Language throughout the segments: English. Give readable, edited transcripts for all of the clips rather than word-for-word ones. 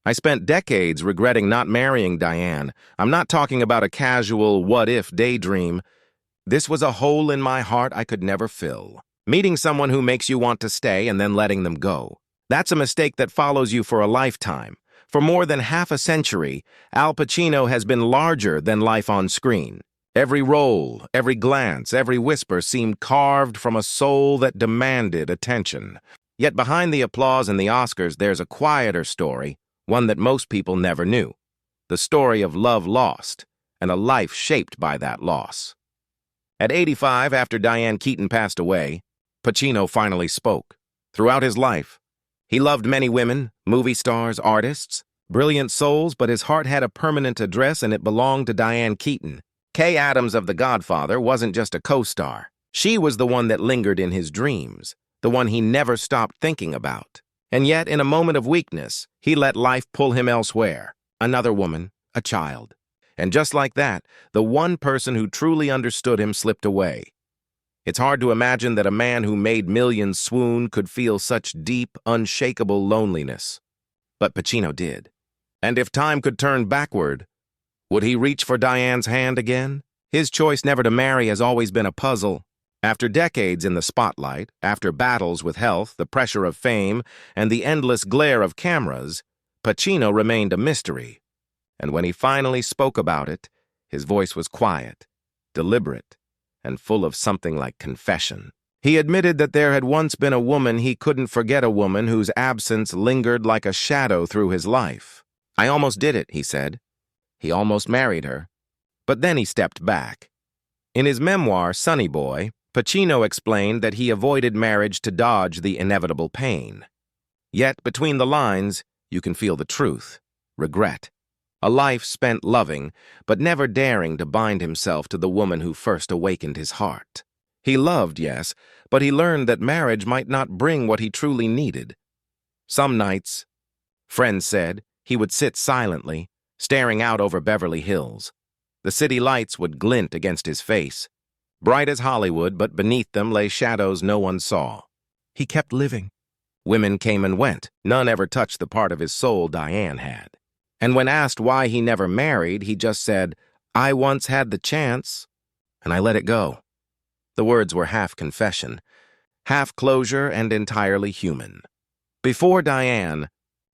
I spent decades regretting not marrying Diane. I'm not talking about a casual what-if daydream. This was a hole in my heart I could never fill. Meeting someone who makes you want to stay and then letting them go. That's a mistake that follows you for a lifetime. For more than half a century, Al Pacino has been larger than life on screen. Every role, every glance, every whisper seemed carved from a soul that demanded attention. Yet behind the applause and the Oscars, there's a quieter story, one that most people never knew. The story of love lost, and a life shaped by that loss. At 85, after Diane Keaton passed away, Pacino finally spoke. Throughout his life, he loved many women, movie stars, artists, brilliant souls, but his heart had a permanent address and it belonged to Diane Keaton. Kay Adams of The Godfather wasn't just a co-star. She was the one that lingered in his dreams, the one he never stopped thinking about. And yet, in a moment of weakness, he let life pull him elsewhere. Another woman, a child. And just like that, the one person who truly understood him slipped away. It's hard to imagine that a man who made millions swoon could feel such deep, unshakable loneliness. But Pacino did. And if time could turn backward, would he reach for Diane's hand again? His choice never to marry has always been a puzzle. After decades in the spotlight, after battles with health, the pressure of fame, and the endless glare of cameras, Pacino remained a mystery. And when he finally spoke about it, his voice was quiet, deliberate, and full of something like confession. He admitted that there had once been a woman he couldn't forget, a woman whose absence lingered like a shadow through his life. "I almost did it," he said. He almost married her. But then he stepped back. In his memoir, Sonny Boy, Pacino explained that he avoided marriage to dodge the inevitable pain. Yet, between the lines, you can feel the truth, regret. A life spent loving, but never daring to bind himself to the woman who first awakened his heart. He loved, yes, but he learned that marriage might not bring what he truly needed. Some nights, friends said, he would sit silently, staring out over Beverly Hills. The city lights would glint against his face, bright as Hollywood, but beneath them lay shadows no one saw. He kept living. Women came and went. None ever touched the part of his soul Diane had. And when asked why he never married, he just said, "I once had the chance, and I let it go." The words were half confession, half closure, and entirely human. Before Diane,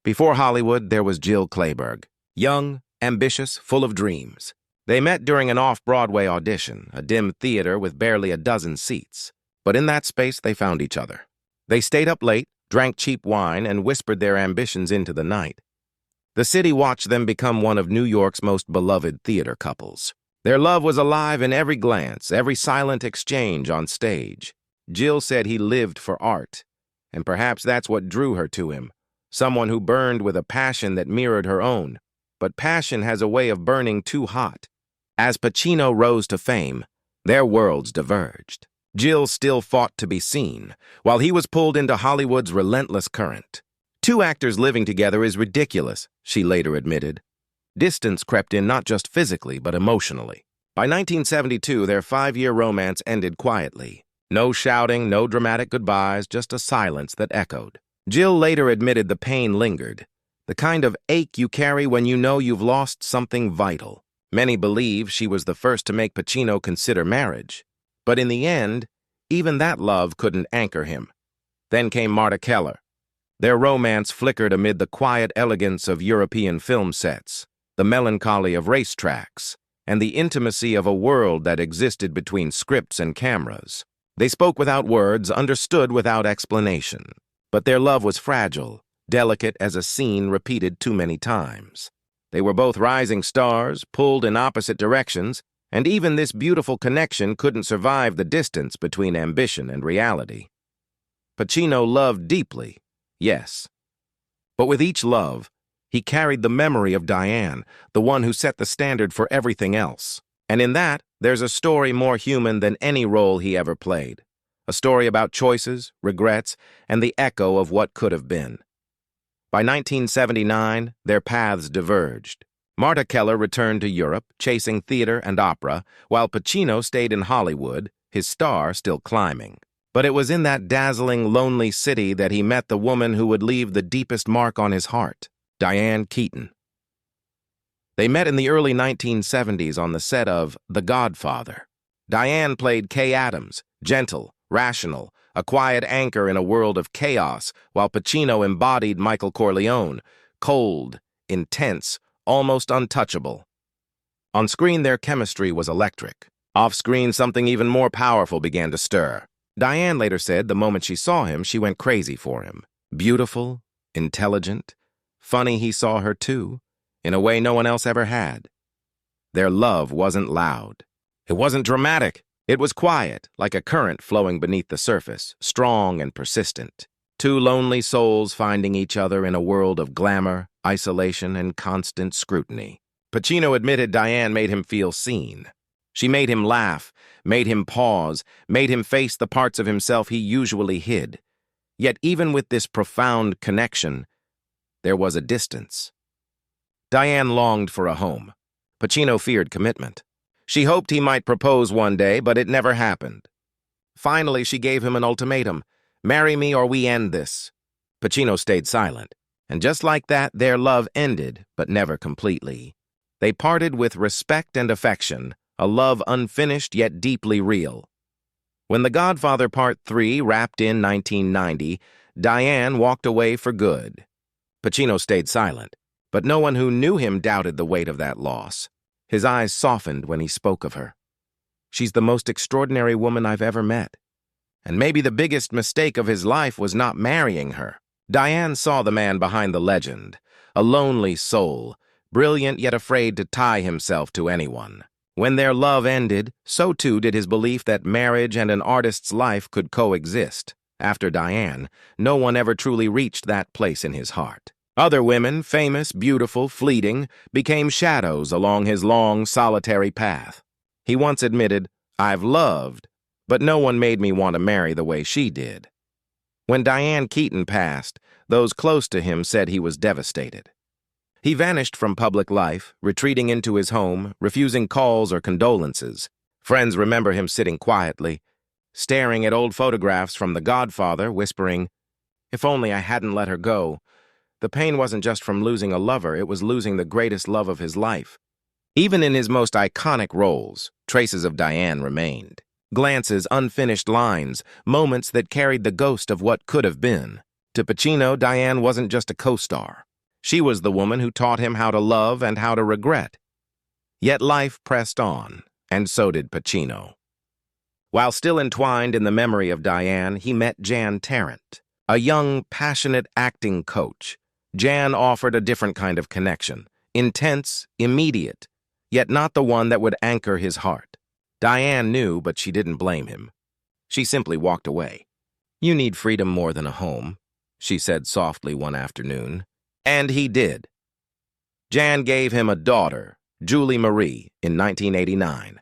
before Hollywood, there was Jill Clayburgh. Young, ambitious, full of dreams. They met during an off-Broadway audition, a dim theater with barely a dozen seats. But in that space, they found each other. They stayed up late, drank cheap wine, and whispered their ambitions into the night. The city watched them become one of New York's most beloved theater couples. Their love was alive in every glance, every silent exchange on stage. Jill said he lived for art, and perhaps that's what drew her to him, someone who burned with a passion that mirrored her own. But passion has a way of burning too hot. As Pacino rose to fame, their worlds diverged. Jill still fought to be seen, while he was pulled into Hollywood's relentless current. "Two actors living together is ridiculous," she later admitted. Distance crept in not just physically, but emotionally. By 1972, their 5-year romance ended quietly. No shouting, no dramatic goodbyes, just a silence that echoed. Jill later admitted the pain lingered, the kind of ache you carry when you know you've lost something vital. Many believe she was the first to make Pacino consider marriage. But in the end, even that love couldn't anchor him. Then came Marta Keller. Their romance flickered amid the quiet elegance of European film sets, the melancholy of racetracks, and the intimacy of a world that existed between scripts and cameras. They spoke without words, understood without explanation. But their love was fragile, delicate as a scene repeated too many times. They were both rising stars, pulled in opposite directions, and even this beautiful connection couldn't survive the distance between ambition and reality. Pacino loved deeply, yes. But with each love, he carried the memory of Diane, the one who set the standard for everything else. And in that, there's a story more human than any role he ever played. A story about choices, regrets, and the echo of what could have been. By 1979, their paths diverged. Marta Keller returned to Europe, chasing theater and opera, while Pacino stayed in Hollywood, his star still climbing. But it was in that dazzling, lonely city that he met the woman who would leave the deepest mark on his heart. Diane Keaton. They met in the early 1970s on the set of The Godfather. Diane played Kay Adams, gentle, rational, a quiet anchor in a world of chaos, while Pacino embodied Michael Corleone, cold, intense, almost untouchable. On screen, their chemistry was electric. Off-screen, something even more powerful began to stir. Diane later said the moment she saw him, she went crazy for him. Beautiful, intelligent, funny. He saw her too, in a way no one else ever had. Their love wasn't loud. It wasn't dramatic. It was quiet, like a current flowing beneath the surface, strong and persistent. Two lonely souls finding each other in a world of glamour, isolation, and constant scrutiny. Pacino admitted Diane made him feel seen. She made him laugh, made him pause, made him face the parts of himself he usually hid. Yet even with this profound connection, there was a distance. Diane longed for a home. Pacino feared commitment. She hoped he might propose one day, but it never happened. Finally, she gave him an ultimatum: marry me or we end this. Pacino stayed silent, and just like that, their love ended, but never completely. They parted with respect and affection, a love unfinished yet deeply real. When The Godfather Part 3 wrapped in 1990, Diane walked away for good. Pacino stayed silent, but no one who knew him doubted the weight of that loss. His eyes softened when he spoke of her. She's the most extraordinary woman I've ever met. And maybe the biggest mistake of his life was not marrying her. Diane saw the man behind the legend, a lonely soul, brilliant yet afraid to tie himself to anyone. When their love ended, so too did his belief that marriage and an artist's life could coexist. After Diane, no one ever truly reached that place in his heart. Other women, famous, beautiful, fleeting, became shadows along his long, solitary path. He once admitted, "I've loved, but no one made me want to marry the way she did." When Diane Keaton passed, those close to him said he was devastated. He vanished from public life, retreating into his home, refusing calls or condolences. Friends remember him sitting quietly, staring at old photographs from The Godfather, whispering, "If only I hadn't let her go." The pain wasn't just from losing a lover, it was losing the greatest love of his life. Even in his most iconic roles, traces of Diane remained. Glances, unfinished lines, moments that carried the ghost of what could have been. To Pacino, Diane wasn't just a co-star. She was the woman who taught him how to love and how to regret. Yet life pressed on, and so did Pacino. While still entwined in the memory of Diane, he met Jan Tarrant, a young, passionate acting coach. Jan offered a different kind of connection, intense, immediate, yet not the one that would anchor his heart. Diane knew, but she didn't blame him. She simply walked away. "You need freedom more than a home," she said softly one afternoon. And he did. Jan gave him a daughter, Julie Marie, in 1989.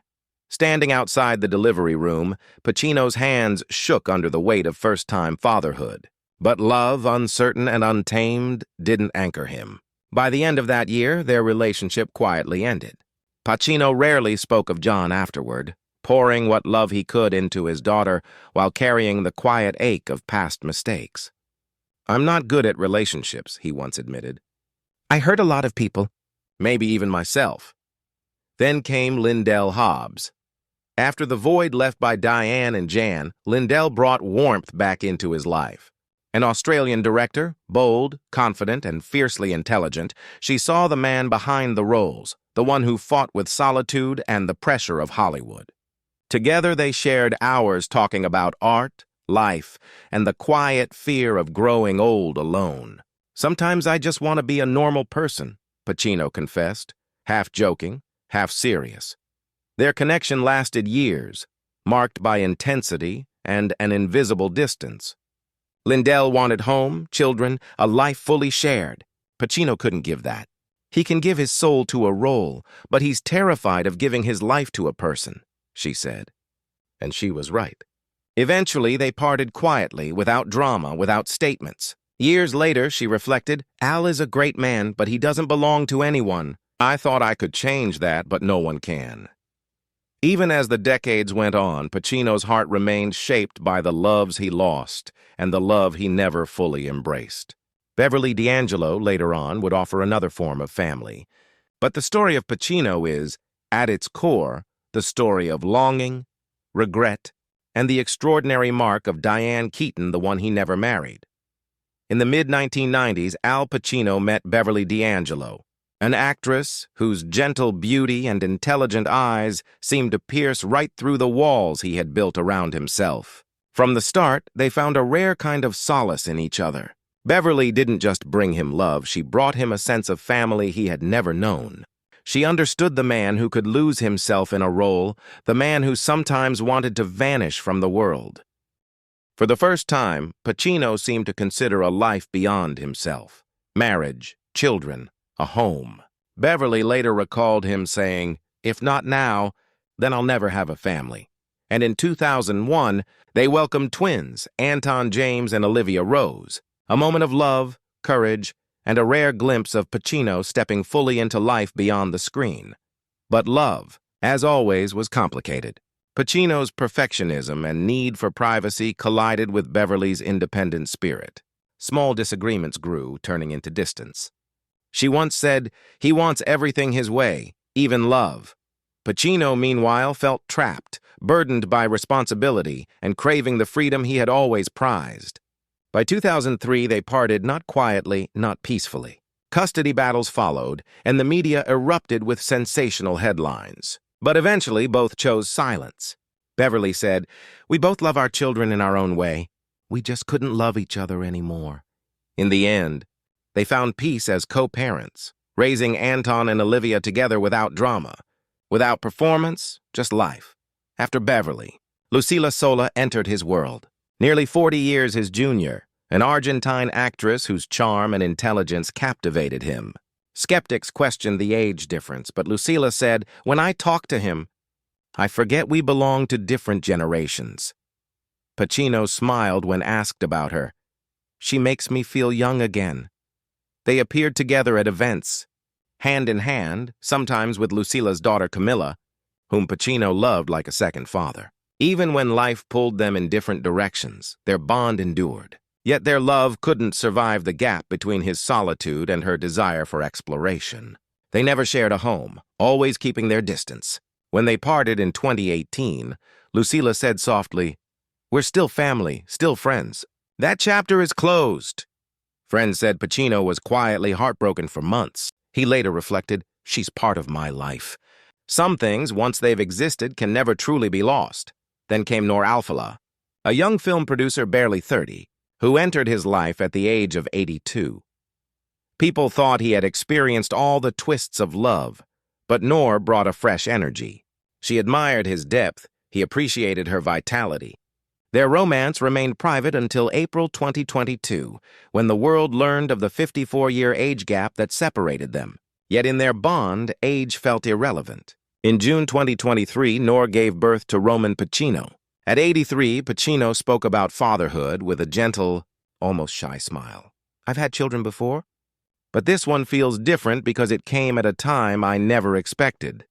Standing outside the delivery room, Pacino's hands shook under the weight of first-time fatherhood. But love, uncertain and untamed, didn't anchor him. By the end of that year, their relationship quietly ended. Pacino rarely spoke of John afterward, pouring what love he could into his daughter while carrying the quiet ache of past mistakes. "I'm not good at relationships," he once admitted. "I hurt a lot of people, maybe even myself." Then came Lindell Hobbs. After the void left by Diane and Jan, Lindell brought warmth back into his life. An Australian director, bold, confident, and fiercely intelligent, she saw the man behind the roles, the one who fought with solitude and the pressure of Hollywood. Together they shared hours talking about art, life, and the quiet fear of growing old alone. "Sometimes I just want to be a normal person," Pacino confessed, half joking, half serious. Their connection lasted years, marked by intensity and an invisible distance. Lindell wanted home, children, a life fully shared. Pacino couldn't give that. He can give his soul to a role, but he's terrified of giving his life to a person, she said. And she was right. Eventually, they parted quietly, without drama, without statements. Years later, she reflected, "Al is a great man, but he doesn't belong to anyone. I thought I could change that, but no one can." Even as the decades went on, Pacino's heart remained shaped by the loves he lost and the love he never fully embraced. Beverly D'Angelo, later on, would offer another form of family. But the story of Pacino is, at its core, the story of longing, regret, and the extraordinary mark of Diane Keaton, the one he never married. In the mid-1990s, Al Pacino met Beverly D'Angelo, an actress whose gentle beauty and intelligent eyes seemed to pierce right through the walls he had built around himself. From the start, they found a rare kind of solace in each other. Beverly didn't just bring him love, she brought him a sense of family he had never known. She understood the man who could lose himself in a role, the man who sometimes wanted to vanish from the world. For the first time, Pacino seemed to consider a life beyond himself. Marriage, children, a home. Beverly later recalled him saying, "If not now, then I'll never have a family." And in 2001, they welcomed twins, Anton James and Olivia Rose. A moment of love, courage, and a rare glimpse of Pacino stepping fully into life beyond the screen. But love, as always, was complicated. Pacino's perfectionism and need for privacy collided with Beverly's independent spirit. Small disagreements grew, turning into distance. She once said, "He wants everything his way, even love." Pacino, meanwhile, felt trapped, burdened by responsibility, and craving the freedom he had always prized. By 2003, they parted not quietly, not peacefully. Custody battles followed, and the media erupted with sensational headlines. But eventually, both chose silence. Beverly said, "We both love our children in our own way. We just couldn't love each other anymore." In the end, they found peace as co-parents, raising Anton and Olivia together without drama, without performance, just life. After Beverly, Lucila Sola entered his world. Nearly 40 years his junior, an Argentine actress whose charm and intelligence captivated him. Skeptics questioned the age difference, but Lucila said, "When I talk to him, I forget we belong to different generations." Pacino smiled when asked about her. "She makes me feel young again." They appeared together at events, hand in hand, sometimes with Lucila's daughter Camilla, whom Pacino loved like a second father. Even when life pulled them in different directions, their bond endured. Yet their love couldn't survive the gap between his solitude and her desire for exploration. They never shared a home, always keeping their distance. When they parted in 2018, Lucila said softly, "We're still family, still friends. That chapter is closed." Friends said Pacino was quietly heartbroken for months. He later reflected, "She's part of my life." Some things, once they've existed, can never truly be lost. Then came Noor Alfallah, a young film producer barely 30, who entered his life at the age of 82. People thought he had experienced all the twists of love, but Noor brought a fresh energy. She admired his depth, he appreciated her vitality. Their romance remained private until April 2022, when the world learned of the 54-year age gap that separated them. Yet in their bond, age felt irrelevant. In June 2023, Noor gave birth to Roman Pacino. At 83, Pacino spoke about fatherhood with a gentle, almost shy smile. "I've had children before, but this one feels different because it came at a time I never expected."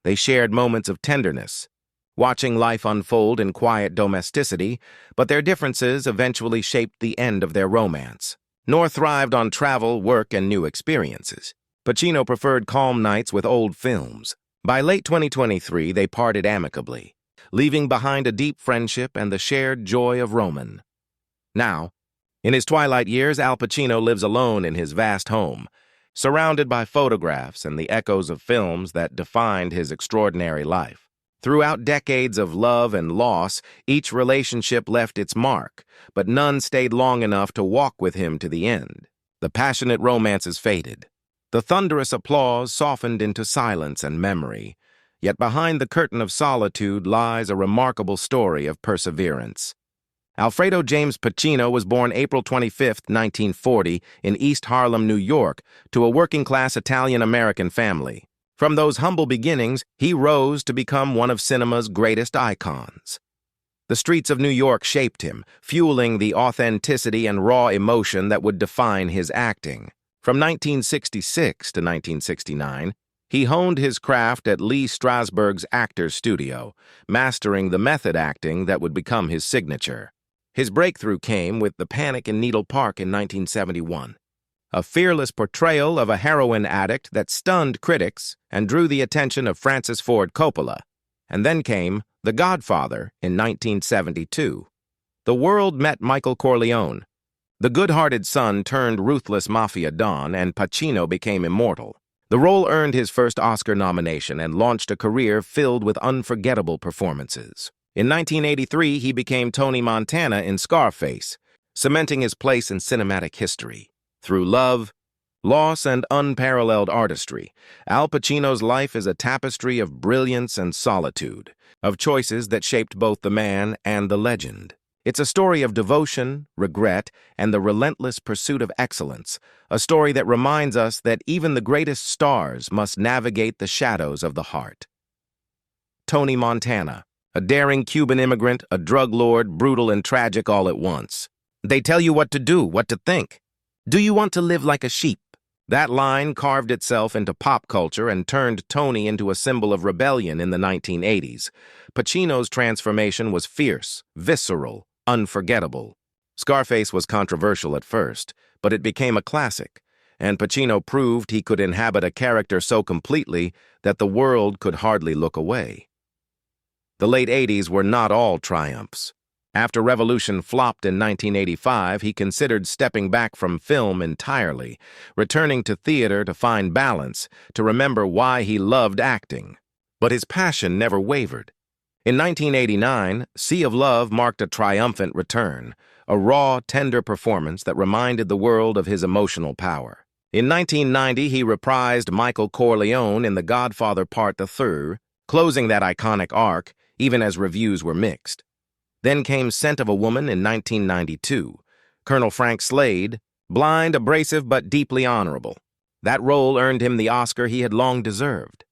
They shared moments of tenderness, watching life unfold in quiet domesticity, but their differences eventually shaped the end of their romance. Noor thrived on travel, work, and new experiences. Pacino preferred calm nights with old films. By late 2023, they parted amicably, leaving behind a deep friendship and the shared joy of Roman. Now, in his twilight years, Al Pacino lives alone in his vast home, surrounded by photographs and the echoes of films that defined his extraordinary life. Throughout decades of love and loss, each relationship left its mark, but none stayed long enough to walk with him to the end. The passionate romances faded. The thunderous applause softened into silence and memory, yet behind the curtain of solitude lies a remarkable story of perseverance. Alfredo James Pacino was born April 25, 1940, in East Harlem, New York, to a working-class Italian-American family. From those humble beginnings, he rose to become one of cinema's greatest icons. The streets of New York shaped him, fueling the authenticity and raw emotion that would define his acting. From 1966 to 1969, he honed his craft at Lee Strasberg's Actors Studio, mastering the method acting that would become his signature. His breakthrough came with The Panic in Needle Park in 1971, a fearless portrayal of a heroin addict that stunned critics and drew the attention of Francis Ford Coppola. And then came The Godfather in 1972. The world met Michael Corleone. The good-hearted son turned ruthless mafia don, and Pacino became immortal. The role earned his first Oscar nomination and launched a career filled with unforgettable performances. In 1983, he became Tony Montana in Scarface, cementing his place in cinematic history. Through love, loss, and unparalleled artistry, Al Pacino's life is a tapestry of brilliance and solitude, of choices that shaped both the man and the legend. It's a story of devotion, regret, and the relentless pursuit of excellence, a story that reminds us that even the greatest stars must navigate the shadows of the heart. Tony Montana, a daring Cuban immigrant, a drug lord, brutal and tragic all at once. They tell you what to do, what to think. Do you want to live like a sheep? That line carved itself into pop culture and turned Tony into a symbol of rebellion in the 1980s. Pacino's transformation was fierce, visceral, unforgettable. Scarface was controversial at first, but it became a classic, and Pacino proved he could inhabit a character so completely that the world could hardly look away. The late 80s were not all triumphs. After Revolution flopped in 1985, he considered stepping back from film entirely, returning to theater to find balance, to remember why he loved acting. But his passion never wavered. In 1989, Sea of Love marked a triumphant return, a raw, tender performance that reminded the world of his emotional power. In 1990, he reprised Michael Corleone in The Godfather Part III, closing that iconic arc, even as reviews were mixed. Then came Scent of a Woman in 1992. Colonel Frank Slade, blind, abrasive, but deeply honorable. That role earned him the Oscar he had long deserved.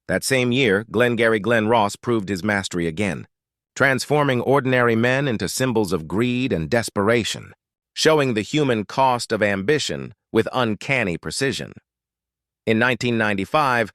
That same year, Glengarry Glen Ross proved his mastery again, transforming ordinary men into symbols of greed and desperation, showing the human cost of ambition with uncanny precision. In 1995,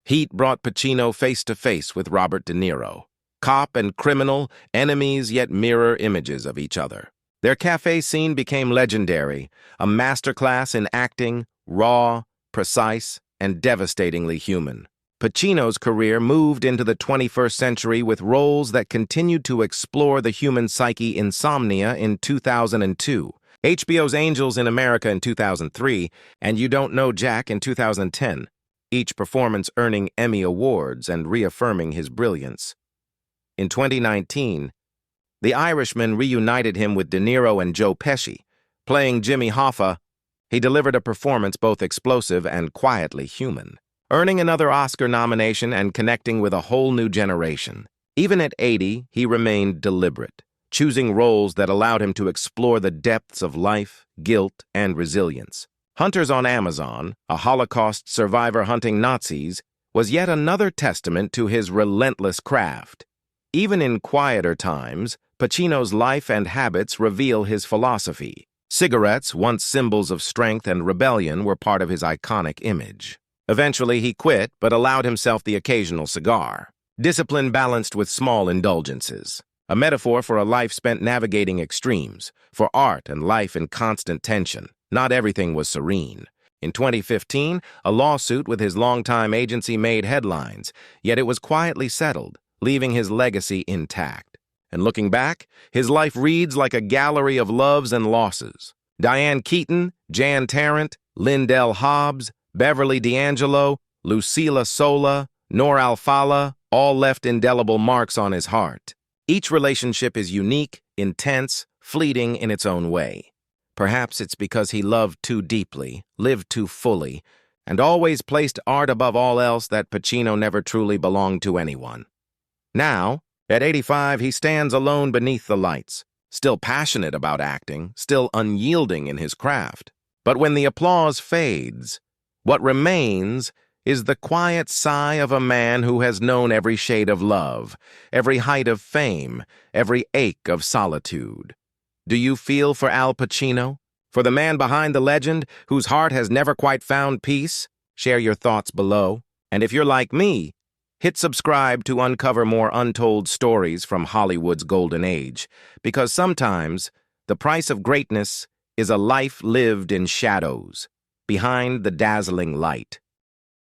Heat brought Pacino face-to-face with Robert De Niro. Cop and criminal, enemies yet mirror images of each other. Their cafe scene became legendary, a masterclass in acting, raw, precise, and devastatingly human. Pacino's career moved into the 21st century with roles that continued to explore the human psyche. Insomnia in 2002, HBO's Angels in America in 2003, and You Don't Know Jack in 2010, each performance earning Emmy Awards and reaffirming his brilliance. In 2019, The Irishman reunited him with De Niro and Joe Pesci. Playing Jimmy Hoffa, he delivered a performance both explosive and quietly human, earning another Oscar nomination and connecting with a whole new generation. Even at 80, he remained deliberate, choosing roles that allowed him to explore the depths of life, guilt, and resilience. Hunters on Amazon, a Holocaust survivor hunting Nazis, was yet another testament to his relentless craft. Even in quieter times, Pacino's life and habits reveal his philosophy. Cigarettes, once symbols of strength and rebellion, were part of his iconic image. Eventually, he quit, but allowed himself the occasional cigar. Discipline balanced with small indulgences. A metaphor for a life spent navigating extremes, for art and life in constant tension. Not everything was serene. In 2015, a lawsuit with his longtime agency made headlines, yet it was quietly settled, leaving his legacy intact. And looking back, his life reads like a gallery of loves and losses. Diane Keaton, Jan Tarrant, Lindell Hobbs, Beverly D'Angelo, Lucila Sola, Noor Al-Fala, all left indelible marks on his heart. Each relationship is unique, intense, fleeting in its own way. Perhaps it's because he loved too deeply, lived too fully, and always placed art above all else that Pacino never truly belonged to anyone. Now, at 85, he stands alone beneath the lights, still passionate about acting, still unyielding in his craft. But when the applause fades, what remains is the quiet sigh of a man who has known every shade of love, every height of fame, every ache of solitude. Do you feel for Al Pacino? For the man behind the legend, whose heart has never quite found peace? Share your thoughts below. And if you're like me, Hit subscribe to uncover more untold stories from Hollywood's golden age, because sometimes the price of greatness is a life lived in shadows, behind the dazzling light.